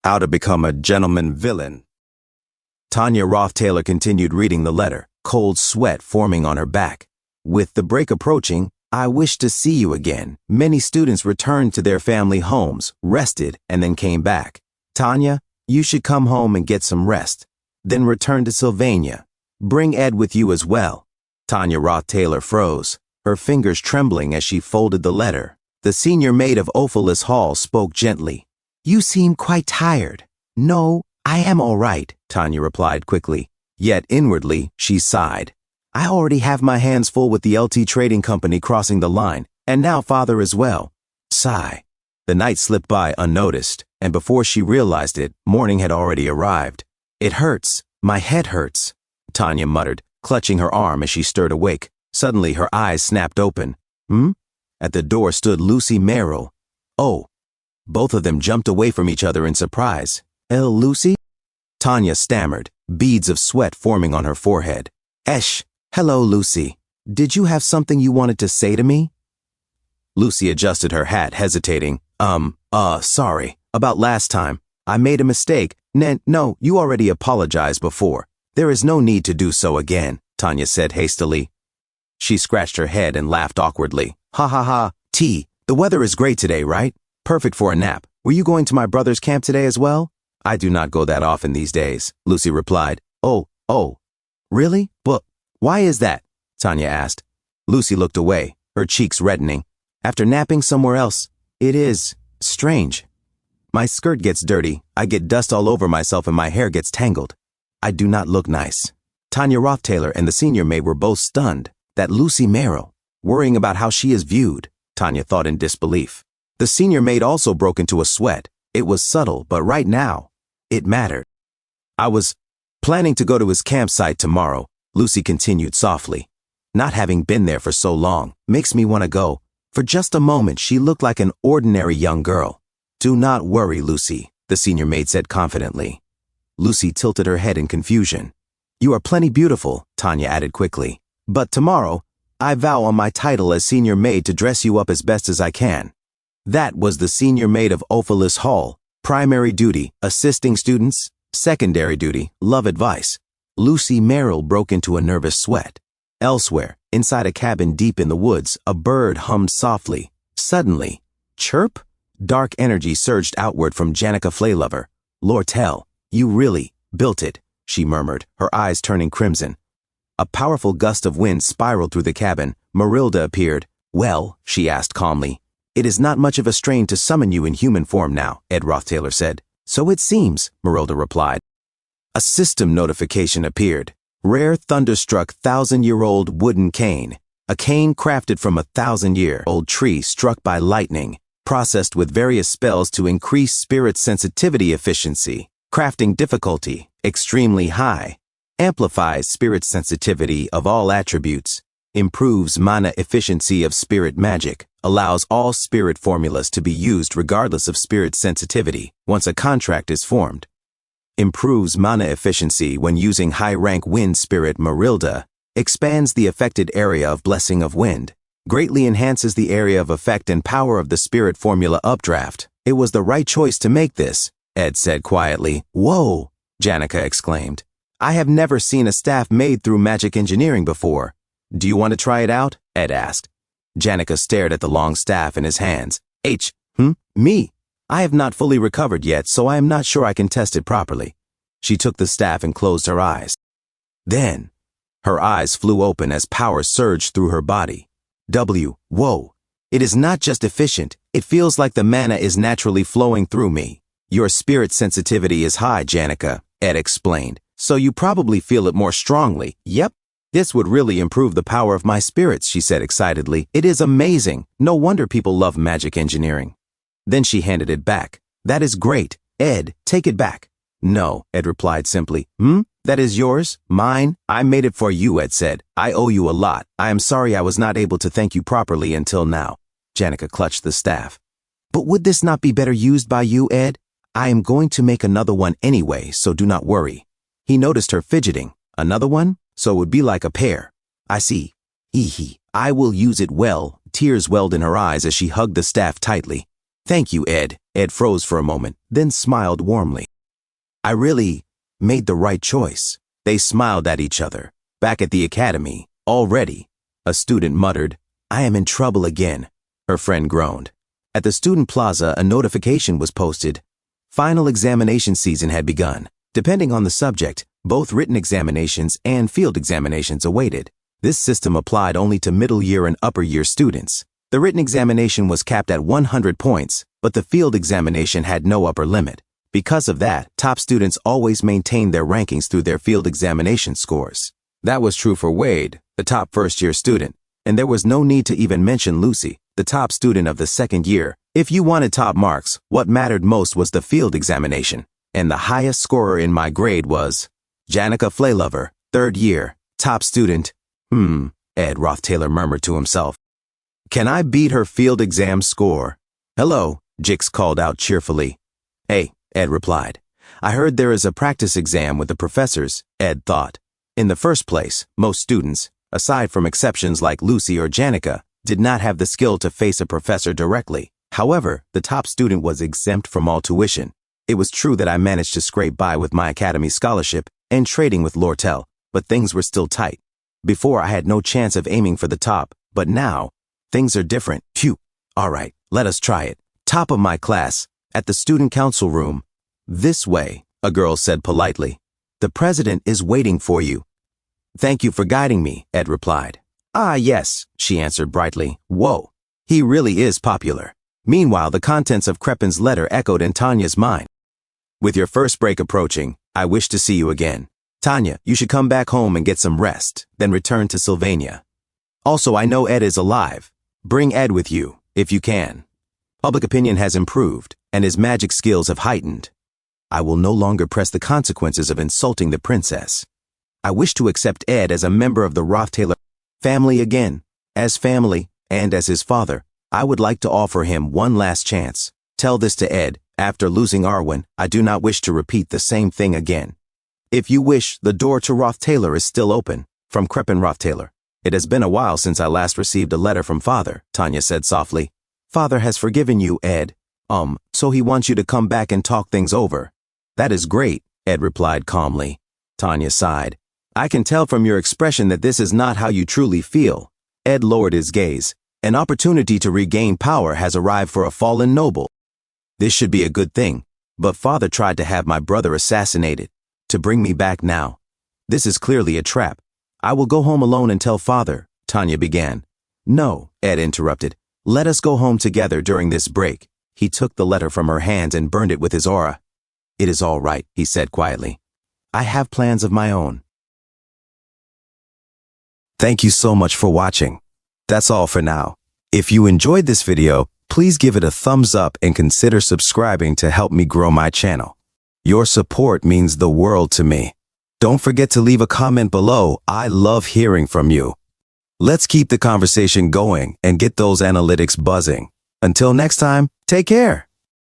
How to Become a Gentleman Villain. Tanya Roth-Taylor continued reading the letter, cold sweat forming on her back. With the break approaching, I wish to see you again. Many students returned to their family homes, rested, and then came back. Tanya, you should come home and get some rest. Then return to Sylvania. Bring Ed with you as well. Tanya Roth-Taylor froze, her fingers trembling as she folded the letter. The senior maid of Ophalis Hall spoke gently. You seem quite tired. No, I am all right, Tanya replied quickly. Yet inwardly, she sighed. I already have my hands full with the LT Trading Company crossing the line, and now father as well. Sigh. The night slipped by unnoticed, and before she realized it, morning had already arrived. It hurts. My head hurts, Tanya muttered, clutching her arm as she stirred awake. Suddenly her eyes snapped open. At the door stood Lucy Merrill. Oh. Both of them jumped away from each other in surprise. Lucy? Tanya stammered, beads of sweat forming on her forehead. Hello, Lucy. Did you have something you wanted to say to me? Lucy adjusted her hat, hesitating. Sorry. About last time. I made a mistake. No, you already apologized before. There is no need to do so again, Tanya said hastily. She scratched her head and laughed awkwardly. Ha ha ha. The weather is great today, right? Perfect for a nap. Were you going to my brother's camp today as well? I do not go that often these days, Lucy replied. Oh. Really? But why is that? Tanya asked. Lucy looked away, her cheeks reddening. After napping somewhere else, it is strange. My skirt gets dirty, I get dust all over myself and my hair gets tangled. I do not look nice. Tanya Roth-Taylor and the senior maid were both stunned. That Lucy Merrill, worrying about how she is viewed, Tanya thought in disbelief. The senior maid also broke into a sweat. It was subtle, but right now, it mattered. I was planning to go to his campsite tomorrow, Lucy continued softly. Not having been there for so long makes me want to go. For just a moment, she looked like an ordinary young girl. Do not worry, Lucy, the senior maid said confidently. Lucy tilted her head in confusion. You are plenty beautiful, Tanya added quickly. But tomorrow, I vow on my title as senior maid to dress you up as best as I can. That was the senior maid of Ophalis Hall. Primary duty, assisting students. Secondary duty, love advice. Lucy Merrill broke into a nervous sweat. Elsewhere, inside a cabin deep in the woods, a bird hummed softly. Suddenly, chirp? Dark energy surged outward from Janica Flaylover. Lortel, you really built it, she murmured, her eyes turning crimson. A powerful gust of wind spiraled through the cabin. Marilda appeared. Well, she asked calmly. It is not much of a strain to summon you in human form now, Ed Roth-Taylor said. So it seems, Marilda replied. A system notification appeared. Rare thunderstruck 1,000-year-old wooden cane. A cane crafted from a 1,000-year-old tree struck by lightning, processed with various spells to increase spirit sensitivity efficiency. Crafting difficulty, extremely high. Amplifies spirit sensitivity of all attributes. Improves mana efficiency of spirit magic, allows all spirit formulas to be used regardless of spirit sensitivity once a contract is formed. Improves mana efficiency when using high-rank wind spirit Marilda, expands the affected area of Blessing of Wind, greatly enhances the area of effect and power of the spirit formula Updraft. It was the right choice to make this, Ed said quietly. Whoa, Janica exclaimed. I have never seen a staff made through magic engineering before. Do you want to try it out? Ed asked. Janica stared at the long staff in his hands. Me? I have not fully recovered yet, so I am not sure I can test it properly. She took the staff and closed her eyes. Then, her eyes flew open as power surged through her body. Whoa. It is not just efficient, it feels like the mana is naturally flowing through me. Your spirit sensitivity is high, Janica, Ed explained, so you probably feel it more strongly. Yep. This would really improve the power of my spirits, she said excitedly. It is amazing. No wonder people love magic engineering. Then she handed it back. That is great. Ed, take it back. No, Ed replied simply. That is yours? Mine? I made it for you, Ed said. I owe you a lot. I am sorry I was not able to thank you properly until now. Janica clutched the staff. But would this not be better used by you, Ed? I am going to make another one anyway, so do not worry. He noticed her fidgeting. Another one? So it would be like a pair. I see. I will use it well. Tears welled in her eyes as she hugged the staff tightly. Thank you, Ed. Ed froze for a moment, then smiled warmly. I really made the right choice. They smiled at each other. Back at the academy, already, a student muttered, I am in trouble again. Her friend groaned. At the student plaza, a notification was posted. Final examination season had begun. Depending on the subject, both written examinations and field examinations awaited. This system applied only to middle year and upper year students. The written examination was capped at 100 points, but the field examination had no upper limit. Because of that, top students always maintained their rankings through their field examination scores. That was true for Wade, the top first-year student, and there was no need to even mention Lucy, the top student of the second year. If you wanted top marks, what mattered most was the field examination, and the highest scorer in my grade was Janica Flaylover, third year, top student. Ed Roth-Taylor murmured to himself. Can I beat her field exam score? Hello, Jix called out cheerfully. Hey, Ed replied. I heard there is a practice exam with the professors, Ed thought. In the first place, most students, aside from exceptions like Lucy or Janica, did not have the skill to face a professor directly. However, the top student was exempt from all tuition. It was true that I managed to scrape by with my academy scholarship and trading with Lortel, but things were still tight. Before, I had no chance of aiming for the top, but now, things are different. Phew. All right, let us try it. Top of my class, at the student council room. This way, a girl said politely. The president is waiting for you. Thank you for guiding me, Ed replied. Ah, yes, she answered brightly. Whoa, he really is popular. Meanwhile, the contents of Crepin's letter echoed in Tanya's mind. With your first break approaching, I wish to see you again. Tanya, you should come back home and get some rest, then return to Sylvania. Also, I know Ed is alive. Bring Ed with you, if you can. Public opinion has improved, and his magic skills have heightened. I will no longer press the consequences of insulting the princess. I wish to accept Ed as a member of the Roth-Taylor family again. As family, and as his father, I would like to offer him one last chance. Tell this to Ed. After losing Arwen, I do not wish to repeat the same thing again. If you wish, the door to Roth-Taylor is still open. From Crepin Roth-Taylor. It has been a while since I last received a letter from Father, Tanya said softly. Father has forgiven you, Ed. So he wants you to come back and talk things over. That is great, Ed replied calmly. Tanya sighed. I can tell from your expression that this is not how you truly feel. Ed lowered his gaze. An opportunity to regain power has arrived for a fallen noble. This should be a good thing, but Father tried to have my brother assassinated, to bring me back now. This is clearly a trap. I will go home alone and tell Father, Tanya began. No, Ed interrupted. Let us go home together during this break. He took the letter from her hands and burned it with his aura. It is all right, he said quietly. I have plans of my own. Thank you so much for watching. That's all for now. If you enjoyed this video, please give it a thumbs up and consider subscribing to help me grow my channel. Your support means the world to me. Don't forget to leave a comment below. I love hearing from you. Let's keep the conversation going and get those analytics buzzing. Until next time, take care.